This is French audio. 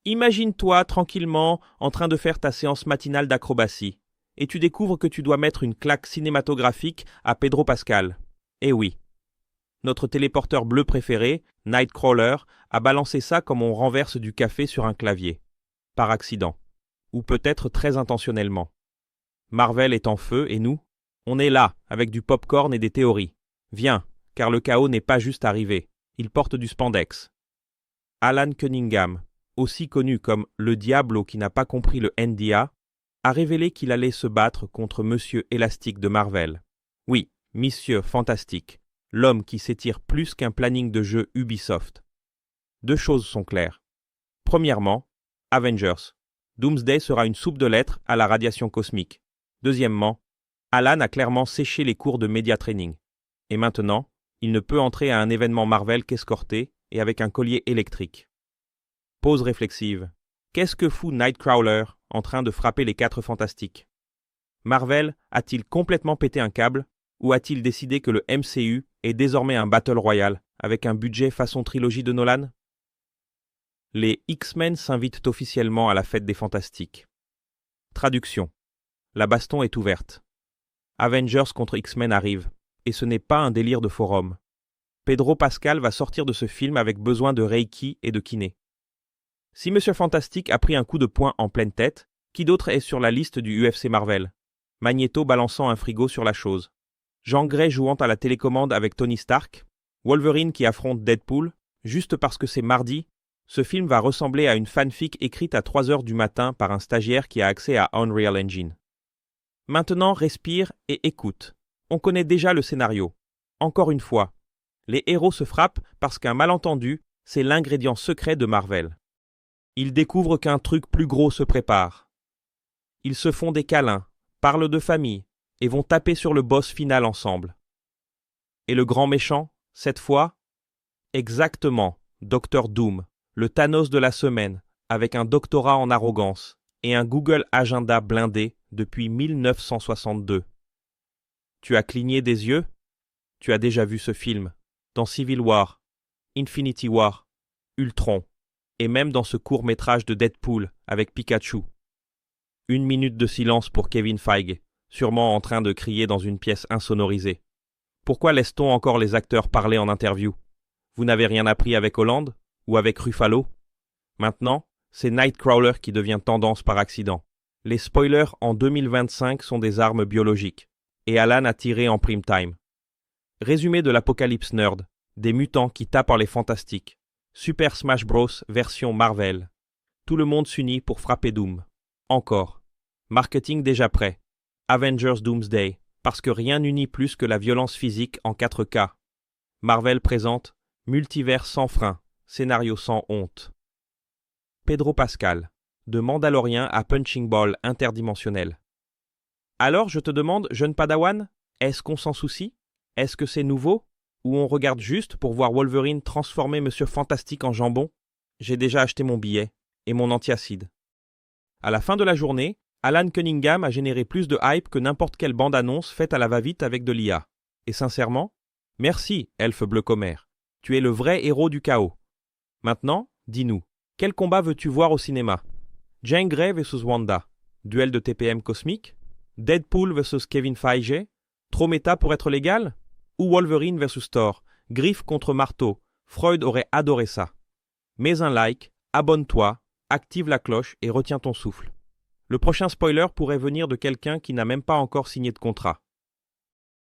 Imagine-toi tranquillement en train de faire ta séance matinale d'acrobatie, et tu découvres que tu dois mettre une claque cinématographique à Pedro Pascal. Eh oui, notre téléporteur bleu préféré, Nightcrawler, a balancé ça comme on renverse du café sur un clavier. Par accident. Ou peut-être très intentionnellement. Marvel est en feu et nous, on est là, avec du pop-corn et des théories. Viens, car le chaos n'est pas juste arrivé. Il porte du spandex. Alan Cunningham, aussi connu comme le Diablo qui n'a pas compris le NDA, a révélé qu'il allait se battre contre Monsieur Élastique de Marvel. Oui, Monsieur Fantastique, l'homme qui s'étire plus qu'un planning de jeu Ubisoft. Deux choses sont claires. Premièrement, Avengers. Doomsday sera une soupe de lettres à la radiation cosmique. Deuxièmement, Alan a clairement séché les cours de média training. Et maintenant, il ne peut entrer à un événement Marvel qu'escorté et avec un collier électrique. Pause réflexive. Qu'est-ce que fout Nightcrawler en train de frapper les 4 fantastiques? Marvel a-t-il complètement pété un câble ou a-t-il décidé que le MCU est désormais un Battle Royale avec un budget façon trilogie de Nolan? Les X-Men s'invitent officiellement à la fête des fantastiques. Traduction. La baston est ouverte. Avengers contre X-Men arrive, et ce n'est pas un délire de forum. Pedro Pascal va sortir de ce film avec besoin de Reiki et de kiné. Si Monsieur Fantastique a pris un coup de poing en pleine tête, qui d'autre est sur la liste du UFC Marvel? Magneto balançant un frigo sur la chose. Jean Grey jouant à la télécommande avec Tony Stark. Wolverine qui affronte Deadpool. Juste parce que c'est mardi, ce film va ressembler à une fanfic écrite à 3 heures du matin par un stagiaire qui a accès à Unreal Engine. Maintenant, respire et écoute. On connaît déjà le scénario. Encore une fois, les héros se frappent parce qu'un malentendu, c'est l'ingrédient secret de Marvel. Ils découvrent qu'un truc plus gros se prépare. Ils se font des câlins, parlent de famille et vont taper sur le boss final ensemble. Et le grand méchant, cette fois? Exactement, Dr Doom, le Thanos de la semaine, avec un doctorat en arrogance et un Google Agenda blindé depuis 1962. Tu as cligné des yeux? Tu as déjà vu ce film, dans Civil War, Infinity War, Ultron, et même dans ce court-métrage de Deadpool avec Pikachu. 1 minute de silence pour Kevin Feige, sûrement en train de crier dans une pièce insonorisée. Pourquoi laisse-t-on encore les acteurs parler en interview? Vous n'avez rien appris avec Hollande? Ou avec Ruffalo? Maintenant, c'est Nightcrawler qui devient tendance par accident. Les spoilers en 2025 sont des armes biologiques, et Alan a tiré en prime time. Résumé de l'Apocalypse Nerd, des mutants qui tapent en les fantastiques. Super Smash Bros version Marvel. Tout le monde s'unit pour frapper Doom. Encore. Marketing déjà prêt. Avengers Doomsday, parce que rien n'unit plus que la violence physique en 4K. Marvel présente Multivers sans frein, scénario sans honte. Pedro Pascal, de Mandalorien à Punching Ball interdimensionnel. Alors je te demande, jeune Padawan, est-ce qu'on s'en soucie? Est-ce que c'est nouveau? Ou on regarde juste pour voir Wolverine transformer Monsieur Fantastique en jambon? J'ai déjà acheté mon billet et mon antiacide. À la fin de la journée, Alan Cunningham a généré plus de hype que n'importe quelle bande-annonce faite à la va-vite avec de l'IA. Et sincèrement, merci, elfe bleu commère. Tu es le vrai héros du chaos. Maintenant, dis-nous, quel combat veux-tu voir au cinéma? Jean Grey vs Wanda, duel de TPM cosmique? Deadpool vs Kevin Feige? Trop méta pour être légal? Ou Wolverine vs Thor, griffe contre marteau? Freud aurait adoré ça. Mets un like, abonne-toi, active la cloche et retiens ton souffle. Le prochain spoiler pourrait venir de quelqu'un qui n'a même pas encore signé de contrat.